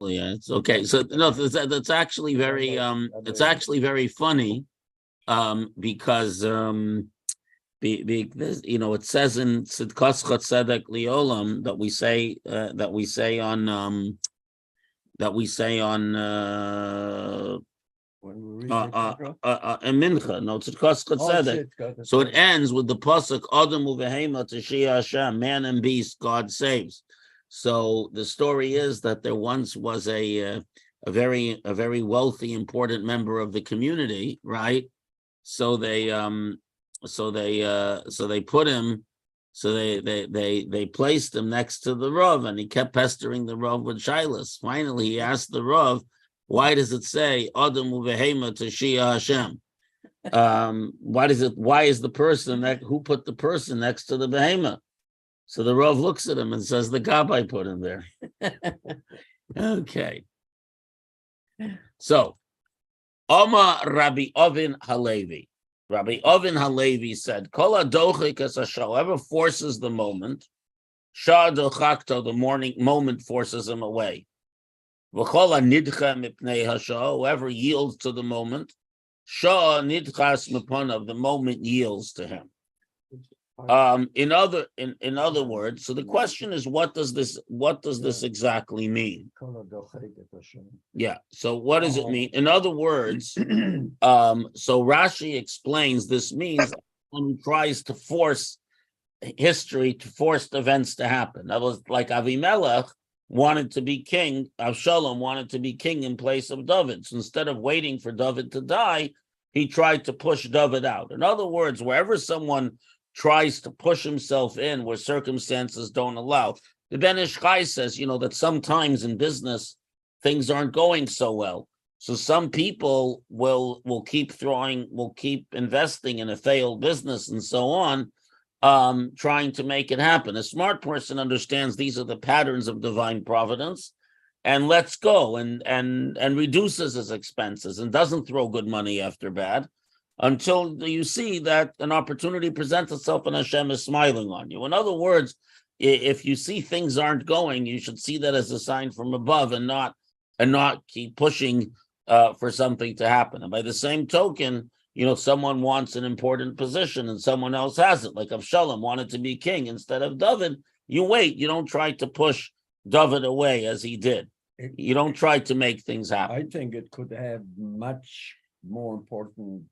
Yeah, it's okay. So no, that's actually it's actually very funny, because this, it says in Tzidkas Tzedek Liolam that we say on in Mincha. No, Tzidkas Tzedek. So it ends with the pasuk Adam uvehema Teshia Hashem, man and beast, God saves. So the story is that there once was a very wealthy, important member of the community, right? So they put him, so they placed him next to the Rav, and he kept pestering the Rav with shilas. Finally, he asked the Rav, "Why does it say Adam uvehema Teshia Hashem? Why is the person who put the person next to the behema?" So the Rav looks at him and says, "The Gabbai put him there." Okay. So, Oma Rabbi Ovin Halevi. Rabbi Ovin Halevi said, Kol adochik as whoever forces the moment, Shah dochakto, the morning moment forces him away. V'chol nidcha mipnei hashah, whoever yields to the moment, Shah nidchas miponav, the moment yields to him. In other words, so the question is, what does this exactly mean? Yeah. So what does it mean? In other words, so Rashi explains this means one tries to force history, to force events to happen. That was like Avimelech wanted to be king. Avshalom wanted to be king in place of David. So instead of waiting for David to die, he tried to push David out. In other words, wherever someone tries to push himself in where circumstances don't allow. The Ben Ish Chai says, that sometimes in business, things aren't going so well. So some people will keep investing in a failed business and so on, trying to make it happen. A smart person understands these are the patterns of divine providence and lets go and reduces his expenses and doesn't throw good money after bad, until you see that an opportunity presents itself and Hashem is smiling on you. In other words, if you see things aren't going, you should see that as a sign from above and not keep pushing for something to happen. And by the same token, someone wants an important position and someone else has it. Like Avshalom wanted to be king instead of David. You wait. You don't try to push David away as he did. You don't try to make things happen. I think it could have much more important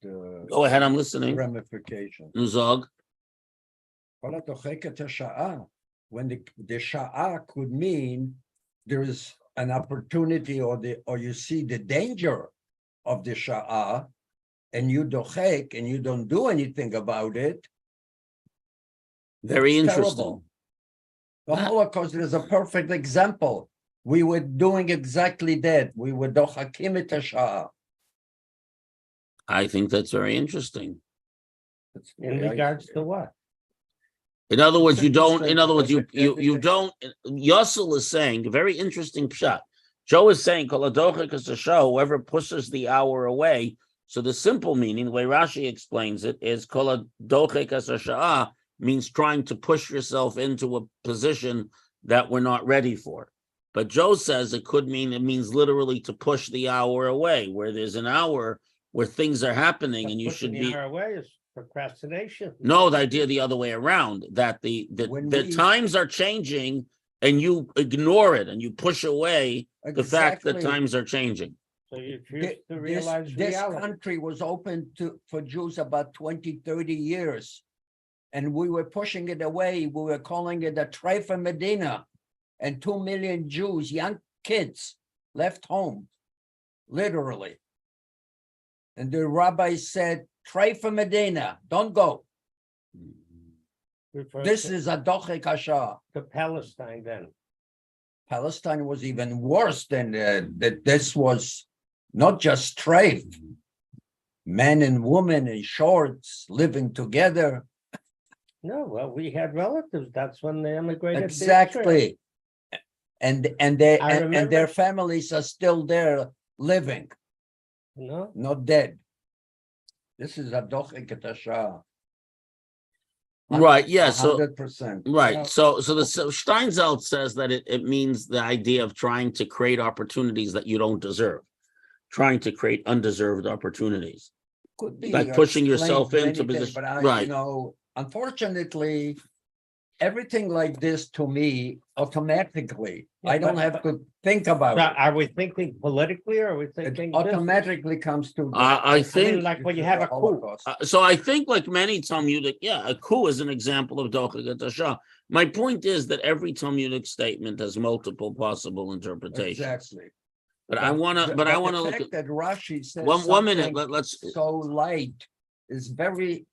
go ahead, I'm listening. Ramifications. Zog. When the Sha'ah could mean there is an opportunity or you see the danger of the Sha'ah and you dochek and you don't do anything about it. Very interesting. Terrible. The Holocaust is a perfect example. We were doing exactly that. We were dochakim et Sha'ah. I think that's very interesting. In regards to what? In other words, you don't. Yossel is saying a very interesting pshat. Joe is saying, whoever pushes the hour away. So the simple meaning, the way Rashi explains it, is means trying to push yourself into a position that we're not ready for. But Joe says it means literally to push the hour away, where there's an hour where things are happening and you should be. The hour away is procrastination. No, the idea the other way around, that the times are changing and you ignore it and you push away the fact that times are changing. So you choose to realize this country was open for Jews about 20, 30 years. And we were pushing it away. We were calling it a Treifa Medina. And 2 million Jews, young kids, left home, literally. And the rabbi said, Treifa Medina, don't go. This is a dochek hasha. To Palestine then. Palestine was even worse than that. This was not just treif. Men and women in shorts living together. No, well, we had relatives. That's when they immigrated. Exactly. And their families are still there living. No, not dead. This is a dochek et hasha. Right, yeah, so 100%. right. So Steinzelt says that it means the idea of trying to create opportunities that you don't deserve, trying to create undeserved opportunities. Could be Like pushing explained yourself many into things, position- but I, right. unfortunately, everything like this to me automatically, Yeah, I don't but- have to think about So it. are we thinking politically or are we It thinking? business? automatically comes to. I think- like when you have a coup. Holocaust. So I think, like many Talmudic, a coup is an example of Dochik Tasha. My point is that every Talmudic statement has multiple possible interpretations. Exactly. But I want to the look fact at that Rashi says one minute. something Let's. so light is very.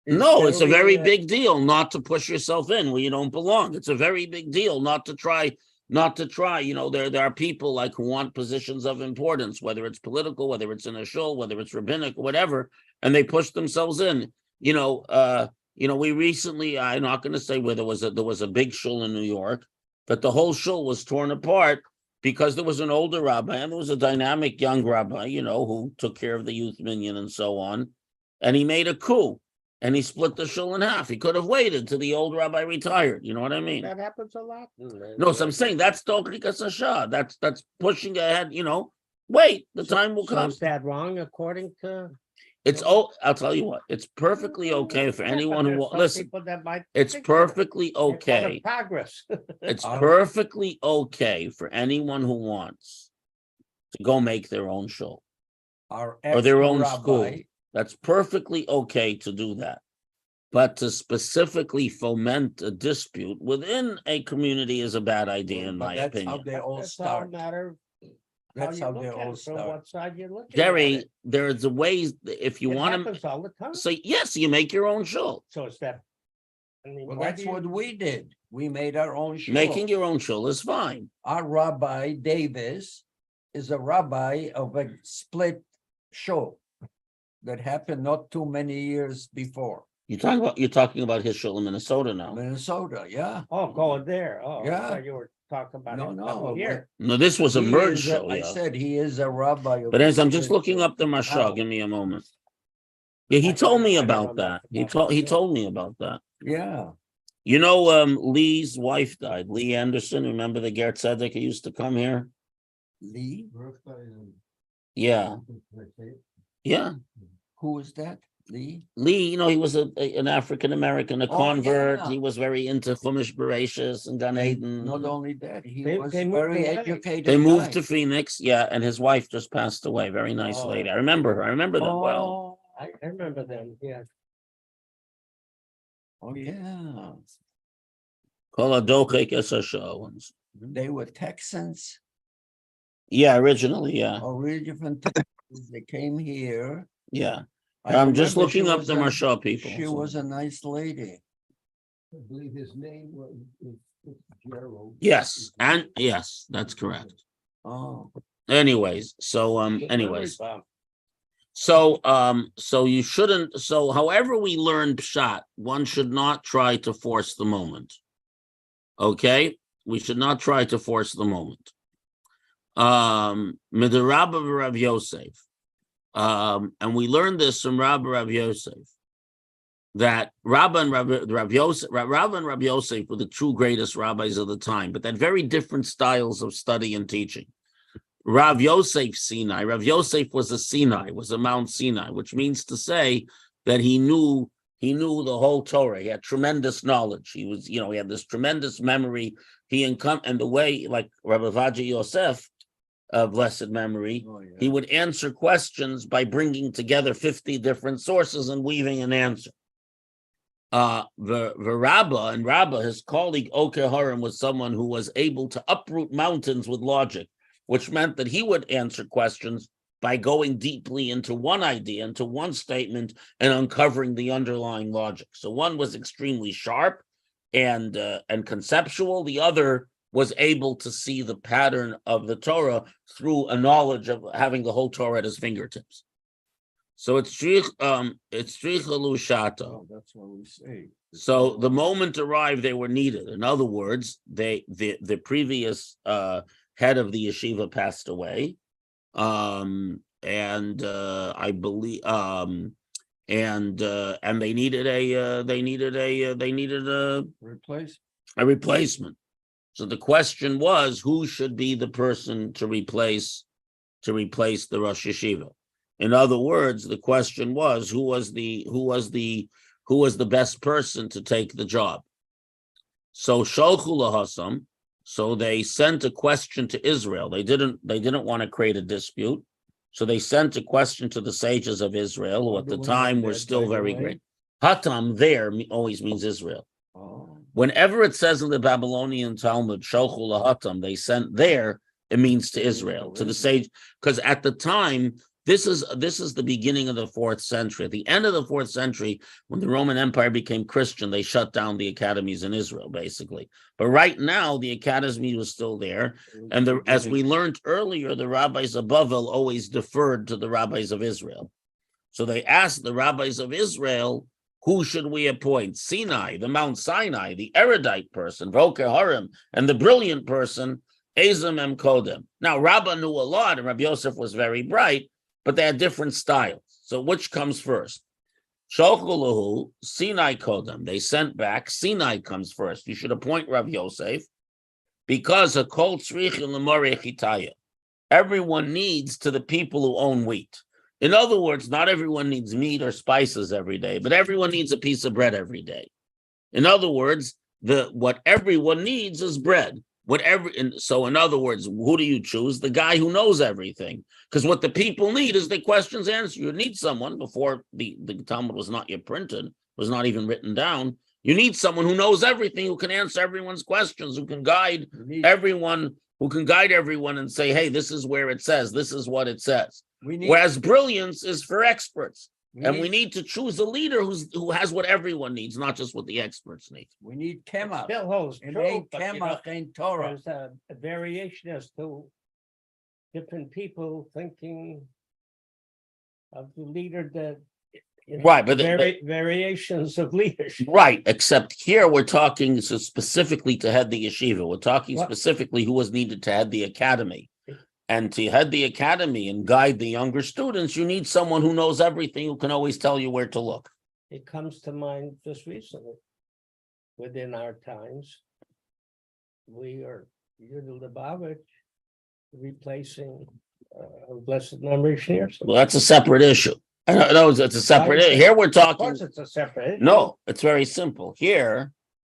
No, it's a very uh, big deal not to push yourself in where you don't belong. It's a very big deal not to try. There are people like who want positions of importance, whether it's political, whether it's in a shul, whether it's rabbinic, whatever, and they push themselves in. We recently, I'm not going to say where there was a big shul in New York, but the whole shul was torn apart because there was an older rabbi and there was a dynamic young rabbi, who took care of the youth minyan and so on, and he made a coup. And he split the shul in half. He could have waited till the old rabbi retired. You know what I mean? That happens a lot. No, so I'm saying that's Tokrika Sasha. That's pushing ahead, Wait, the time will So come. is that wrong according to? I'll tell you what, it's perfectly okay for anyone who listen. It's perfectly okay. Progress. It's perfectly okay for anyone who wants to go make their own shul Our or their own ex-rabbi, school. That's perfectly okay to do that. But to specifically foment a dispute within a community is a bad idea, in my that's opinion. how they all That's all start. matter. That's you how look they at all it, from start. what side you're looking at Jerry, it. there's a ways if you It want to. happens all the time. So yes, you make your own shul. So it's that. I mean, Well, why that's do you- what we did. We made our own shul. Making your own shul is fine. Our rabbi Davis is a rabbi of a split shul that happened not too many years before. You're talking about his shul in Minnesota now. Minnesota, yeah. Oh, going there. Oh, Yeah. I thought you were talking about No, it no, up here. No, this was a He merged is shul. I Yeah. said he is a rabbi. Of But a as I'm just split looking shul. up the Mashal, Wow. give me a moment. Yeah, he I told me don't know about that. enough He about told me about that. Yeah. Lee's wife died. Lee Anderson. Remember the Ger Tzedek who used to come here? Lee, Yeah. Yeah. who is that? Lee? Lee, he was an African American, a Oh, convert. yeah. He was very into Chumash Bereshis and Gan Eden. Not only that, he They- was they moved very away. educated. They moved guy. to Phoenix, yeah, and his wife just passed away. Very nice Oh. lady. I remember her. I remember them well. I remember them, yeah. Oh, yeah. Kol Adochek Esasha. They were Texans, Yeah, originally, yeah, originally from Texas. They came here. yeah. I I'm just remember she looking up was the a- Marshall people. She so- was a nice lady. I believe his name was Fitzgerald. Yes, and yes, that's correct. Oh, Anyways, so you shouldn't. So, however we learn pshat, one should not try to force the moment. Okay, we should not try to force the moment. Midrab of Rav Yosef, and we learned this from Rav Yosef, that Rav and Rav Yosef were the two greatest rabbis of the time, but that very different styles of study and teaching. Rav Yosef Sinai. Rav Yosef was a Mount Sinai, which means to say that he knew the whole Torah. He had tremendous knowledge. He was, he had this tremendous memory. And the way, like Rabbi Vaja Yosef, blessed memory, oh, yeah. he would answer questions by bringing together 50 different sources and weaving an answer. The Rabba, his colleague Oke Harim, was someone who was able to uproot mountains with logic, which meant that he would answer questions by going deeply into one idea, into one statement, and uncovering the underlying logic. So one was extremely sharp and conceptual. The other was able to see the pattern of the Torah through a knowledge of having the whole Torah at his fingertips. So it's Strichalu Shato. Oh, that's what we say. So the moment arrived, they were needed. In other words, the previous head of the yeshiva passed away, and I believe and they needed Replace. a replacement. So the question was, who should be the person to replace the Rosh Yeshiva? In other words, the question was, who was the best person to take the job? So Sholchu lahasam, so they sent a question to Israel. They didn't want to create a dispute. So they sent a question to the sages of Israel, who at the time were still very great. Hatam there always means Israel. Oh. Whenever it says in the Babylonian Talmud, Sholchu lahatam, they sent there, it means to Israel, to the sage, because at the time, this is the beginning of the 4th century. At the end of the 4th century, when the Roman Empire became Christian, they shut down the academies in Israel, basically. But right now, the academy was still there. And as we learned earlier, the rabbis of Bavel always deferred to the rabbis of Israel. So they asked the rabbis of Israel, who should we appoint? Sinai, the Mount Sinai, the erudite person, Voker Harim, and the brilliant person, Ezem Em Kodem. Now, Rabbah knew a lot, and Rabbi Yosef was very bright, but they had different styles. So which comes first? Sholchu Sinai Kodem. They sent back, Sinai comes first. You should appoint Rabbi Yosef, because a kol tzrich l'moreh chitaya. Everyone needs to the people who own wheat. In other words, not everyone needs meat or spices every day, but everyone needs a piece of bread every day. In other words, what everyone needs is bread. So in other words, who do you choose? The guy who knows everything. Because what the people need is the questions answered. You need someone, before the Talmud was not yet printed, was not even written down. You need someone who knows everything, who can answer everyone's questions, who can guide everyone, and say, hey, this is where it says, this is what it says. Whereas brilliance is for experts. We need to choose a leader who has what everyone needs, not just what the experts need. We need Kemach. Still holds It true, ain't but, you know, Kemach, ain't Torah. there's a variation as to different people thinking of the leader that. You know, Right, but variations of leadership. Right, except here we're talking specifically to head the yeshiva. We're talking specifically who was needed to head the academy. And to head the academy and guide the younger students, you need someone who knows everything, who can always tell you where to look. It comes to mind just recently. Within our times, we are Yudel Lubavitch replacing Blessed Memory Shares. Well, that's a separate issue. I know it's a separate issue. Here we're Of talking. course, it's a separate issue. No, it's very simple. Here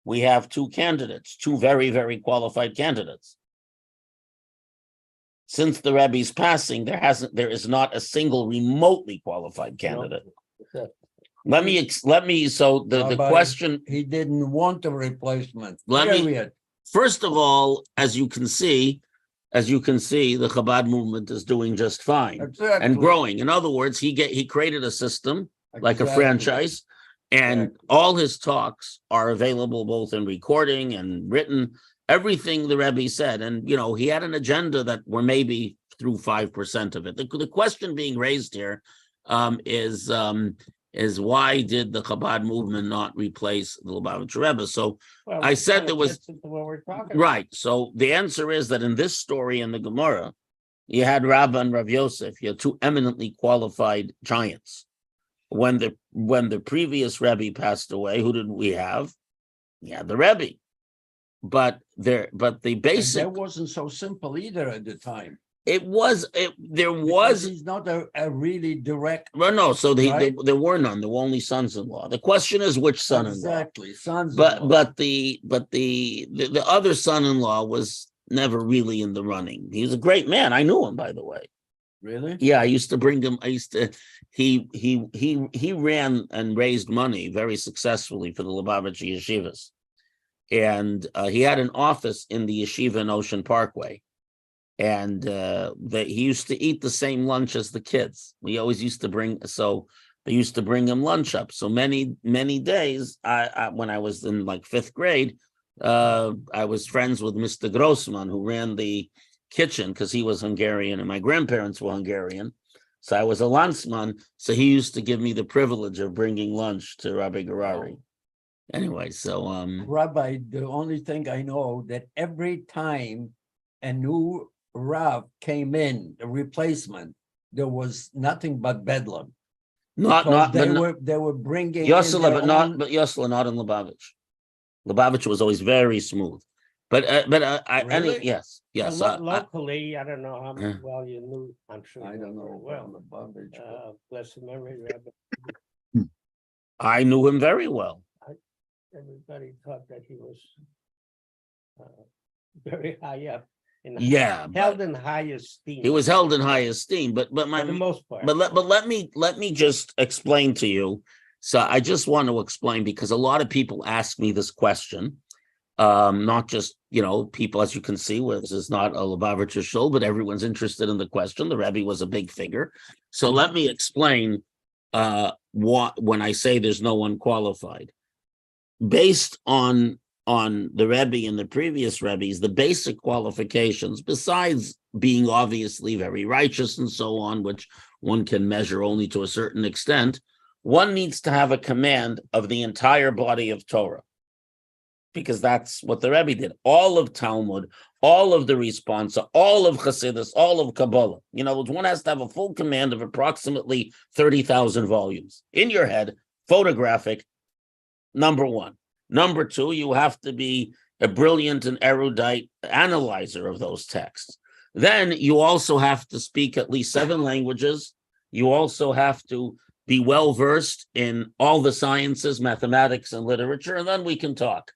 we have two candidates, two very, very qualified candidates. Since the Rebbe's passing, there is not a single remotely qualified candidate. No. Let me. So the Rabbi, question. He didn't want a replacement. Period. First of all, as you can see, the Chabad movement is doing just fine and growing. In other words, he created a system like a franchise, and all his talks are available both in recording and written. Everything the Rebbe said, and he had an agenda that we're maybe through 5% of it. The question being raised here is why did the Chabad movement not replace the Lubavitcher Rebbe? So I said there was right. So the answer is that in this story in the Gemara, you had Rabbah and Rav Yosef. You had two eminently qualified giants. When the previous Rebbe passed away, who did we have? We had the Rebbe. But the basic. And that wasn't so simple either at the time. There was. He's not a really direct. Well, no. So there were none. There were only sons-in-law. The question is which son-in-law. Exactly, sons. But the other son-in-law was never really in the running. He was a great man. I knew him, by the way. Really? Yeah, I used to bring him. He ran and raised money very successfully for the Lubavitcher yeshivas. And he had an office in the yeshiva in Ocean Parkway, and he used to eat the same lunch as the kids. We always used to bring, so they used to bring him lunch up. So many days, I when I was in like 5th grade, I was friends with Mr. Grossman, who ran the kitchen because he was Hungarian and my grandparents were Hungarian. So I was a landsman. So he used to give me the privilege of bringing lunch to Rabbi Garari. Anyway, so Rabbi, the only thing I know that every time a new Rav came in, a replacement, there was nothing but bedlam. Because but they were bringing in Yossele, their but not own- but Yossele, not in Lubavitch. Lubavitch was always very smooth. Really? Yes. Locally, I don't know how Yeah. well you knew, I'm sure I you don't know know very about well. Lubavitch, but Bless his memory, Rabbi. I knew him very well. Everybody thought that he was very high up. Yeah, Held in high esteem. he was held in high esteem. But For the most part. let me just explain to you. So I just want to explain because a lot of people ask me this question. Not just people, as you can see, this is not a Lubavitcher show, but everyone's interested in the question. The Rebbe was a big figure, so let me explain what when I say there's no one qualified, based on the Rebbe and the previous Rebbes, the basic qualifications, besides being obviously very righteous and so on, which one can measure only to a certain extent, one needs to have a command of the entire body of Torah. Because that's what the Rebbe did. All of Talmud, all of the responsa, all of Chassidus, all of Kabbalah. One has to have a full command of approximately 30,000 volumes. In your head, photographic, number one. Number two, you have to be a brilliant and erudite analyzer of those texts. Then you also have to speak at least 7 languages. You also have to be well-versed in all the sciences, mathematics, and literature, and then we can talk.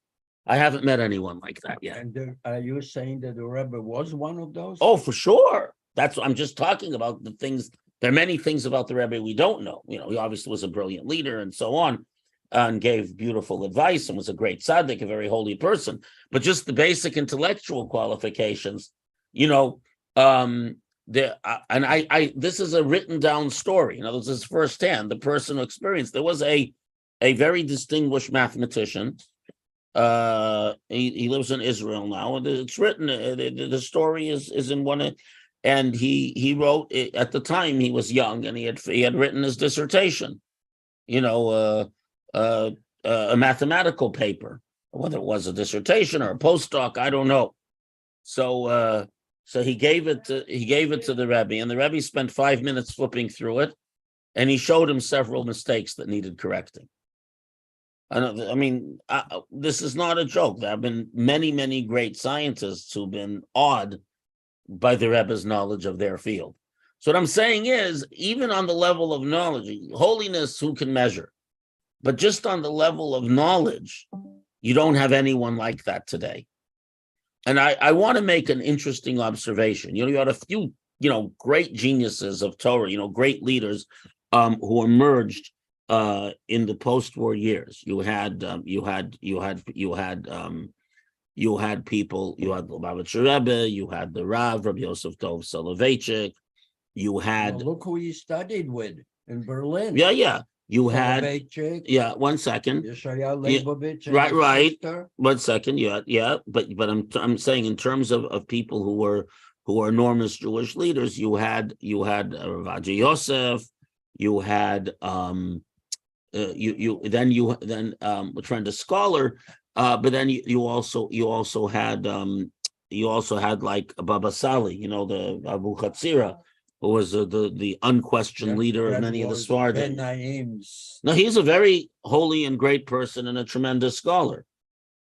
I haven't met anyone like that yet. and are you saying that the Rebbe was one of those? Oh, for sure. That's what I'm just talking about. The things. There are many things about the Rebbe we don't know. He obviously was a brilliant leader and so on, and gave beautiful advice and was a great tzaddik, a very holy person. But just the basic intellectual qualifications, this is a written down story. This is firsthand. The person who experienced. There was a very distinguished mathematician. He lives in Israel now, and it's written. The story is in one, and he wrote at the time he was young, and he had written his dissertation, a mathematical paper, whether it was a dissertation or a postdoc, I don't know. So he gave it to the Rebbe, and the Rebbe spent 5 minutes flipping through it, and he showed him several mistakes that needed correcting. This is not a joke. There have been many, many great scientists who've been awed by the Rebbe's knowledge of their field. So what I'm saying is, even on the level of knowledge, holiness, who can measure? But just on the level of knowledge, you don't have anyone like that today. And I want to make an interesting observation. You had a few, great geniuses of Torah, great leaders who emerged in the post-war years. You had people, you had the Lubavitcher Rebbe, you had the Rav, Rabbi Yosef Dov Soloveitchik, you had Look who he studied with in Berlin. Yeah. You had Soloveitchik, 1 second. Yeshayahu Leibovitch, and Right, his right. sister. 1 second, but I'm saying in terms of people who were enormous Jewish leaders, you had Rav Yosef, you had we're trying to scholar, but then you also had like Baba Sali, the Abu Chatzira, who was the unquestioned leader of many of the Sephardim. No, he's a very holy and great person and a tremendous scholar.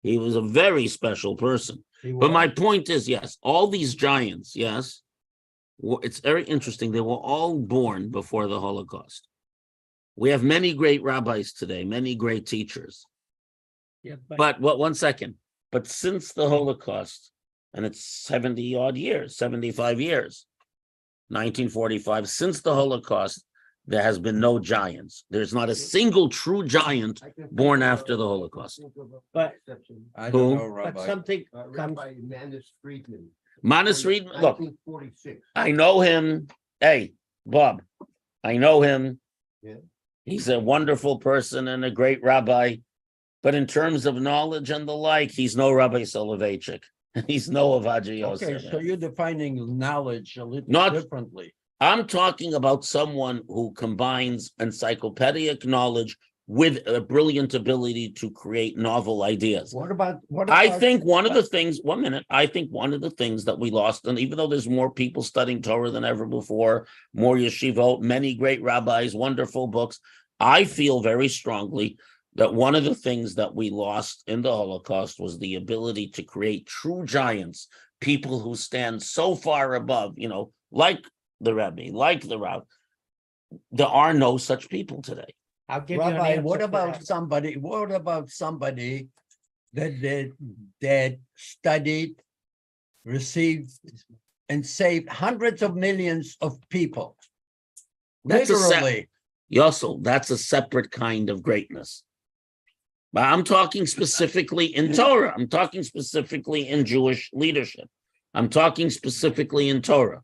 He was a very special person. But my point is, yes, all these giants, yes, it's very interesting. They were all born before the Holocaust. We have many great rabbis today, many great teachers. Yeah, but 1 second. But since the Holocaust, and it's 70 odd years, 75 years, 1945, since the Holocaust, there has been no giants. There's not a single true giant born after the Holocaust. But I don't know, Rabbi. But something Rabbi Manis Friedman. Manis Friedman, look, 1946. I know him. Hey, Bob, I know him. Yeah. He's a wonderful person and a great rabbi. But in terms of knowledge and the like, he's no Rabbi Soloveitchik. He's no Avaji Yosef. Okay, so you're defining knowledge a little Not- differently. I'm talking about someone who combines encyclopedic knowledge with a brilliant ability to create novel ideas. What about, I think one of the things, 1 minute, I think one of the things that we lost, and even though there's more people studying Torah than ever before, more yeshivot, many great rabbis, wonderful books, I feel very strongly that one of the things that we lost in the Holocaust was the ability to create true giants, people who stand so far above, like the Rebbe, like the Rav. There are no such people today. I'll give you an Rabbi, answer what for about that. somebody that studied, received, and saved hundreds of millions of people? That's Literally. Yossel, that's a separate kind of greatness. But I'm talking specifically in Torah. I'm talking specifically in Jewish leadership. I'm talking specifically in Torah,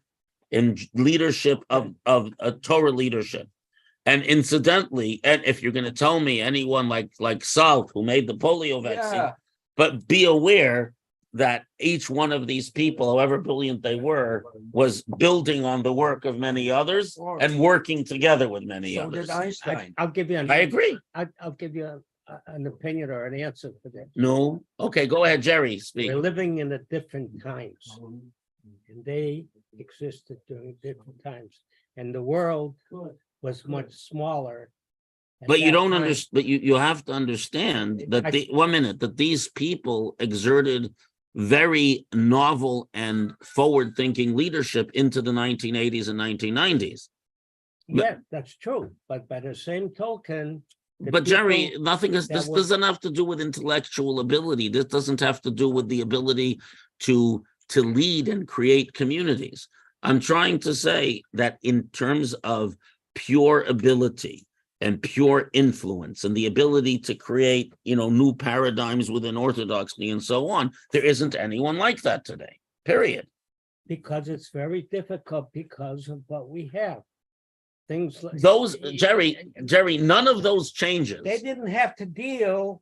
in leadership of Torah leadership. And incidentally, and if you're going to tell me anyone like Salk, who made the polio vaccine, but be aware that each one of these people, however brilliant they were, was building on the work of many others and working together with many So others. did Einstein. I'll give you I agree. I'll give you an opinion or an answer for that. No. Okay, go ahead, Jerry. Speak. We're living in a different times, and they existed during different times, and the world was much smaller. at But you that don't time. understand. But you have to understand that 1 minute, that these people exerted very novel and forward-thinking leadership into the 1980s and 1990s. Yeah, that's true. But by the same token, the But Jerry, people nothing is. that This were- doesn't have to do with intellectual ability. This doesn't have to do with the ability to lead and create communities. I'm trying to say that in terms of pure ability and pure influence and the ability to create, new paradigms within Orthodoxy and so on, there isn't anyone like that today. Period. because it's very difficult because of what we have. Things like Those Jerry, none of those changes. they didn't have to deal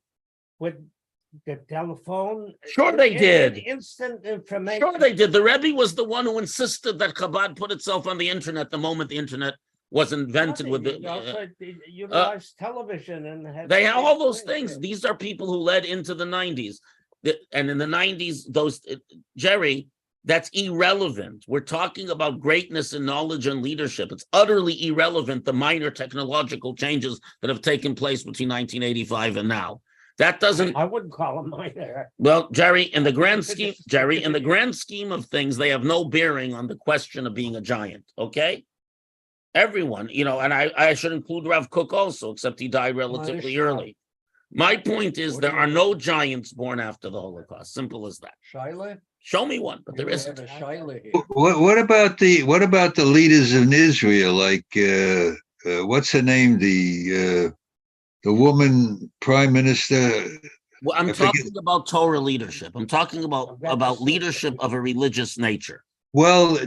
with the telephone. Sure they did. Instant information. Sure, they did. The Rebbe was the one who insisted that Chabad put itself on the internet the moment the internet was invented. With They the, also utilized television and had they have all those things. These are people who led into the 90s, and in the 90s, Jerry, that's irrelevant. We're talking about greatness and knowledge and leadership. It's utterly irrelevant the minor technological changes that have taken place between 1985 and now. That doesn't. I wouldn't call them minor. Well, Jerry, in the grand scheme of things, they have no bearing on the question of being a giant. Okay, everyone, and I should include Rav Kook also, except he died relatively early. My point is there are no giants born after the Holocaust. Simple as that. Shaila? Show me one, but there We isn't. have a Shaila here. What about the leaders in Israel? Like what's her name? The woman prime minister. Well, I'm talking about Torah leadership. I'm talking about leadership of a religious nature. Well,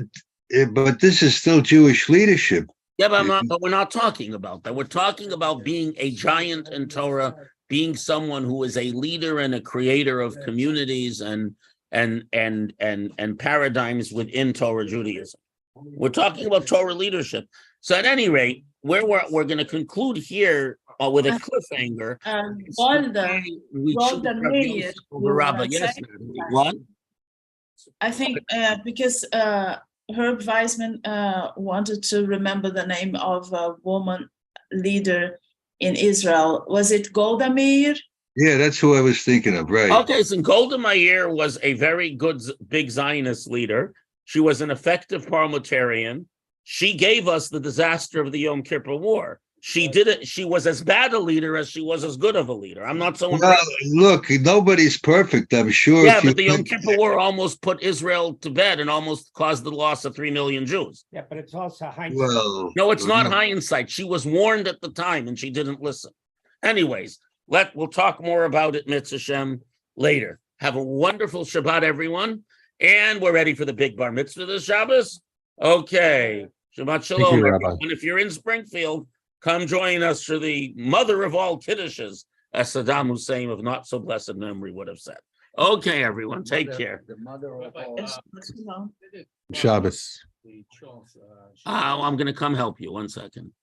but this is still Jewish leadership. Yeah, but we're not talking about that. We're talking about being a giant in Torah, being someone who is a leader and a creator of communities and paradigms within Torah Judaism. We're talking about Torah leadership. So at any rate, we're going to conclude here with a cliffhanger. Golda Meir, Yes, what? I think because Herb Weissman wanted to remember the name of a woman leader in Israel. Was it Golda Meir? Yeah, that's who I was thinking of, right? Okay, so Golda Meir was a very good big Zionist leader. She was an effective parliamentarian. She gave us the disaster of the Yom Kippur War. She did it. She was as bad a leader as she was as good of a leader. I'm not so impressed. Look, nobody's perfect, I'm sure. Yeah, but the Yom Kippur War almost put Israel to bed and almost caused the loss of 3 million Jews. Yeah, but it's also hindsight. Well, No, it's not hindsight. She was warned at the time and she didn't listen. Anyways, we'll talk more about it, Mitzvah Shem, later. Have a wonderful Shabbat, everyone. And we're ready for the big bar mitzvah this Shabbos. Okay. Shabbat Shalom, everyone. If you're in Springfield, come join us for the mother of all kiddushes, as Saddam Hussein of not so blessed memory would have said. Okay, everyone, take care. The mother of all. Shabbos. I'm going to come help you. 1 second.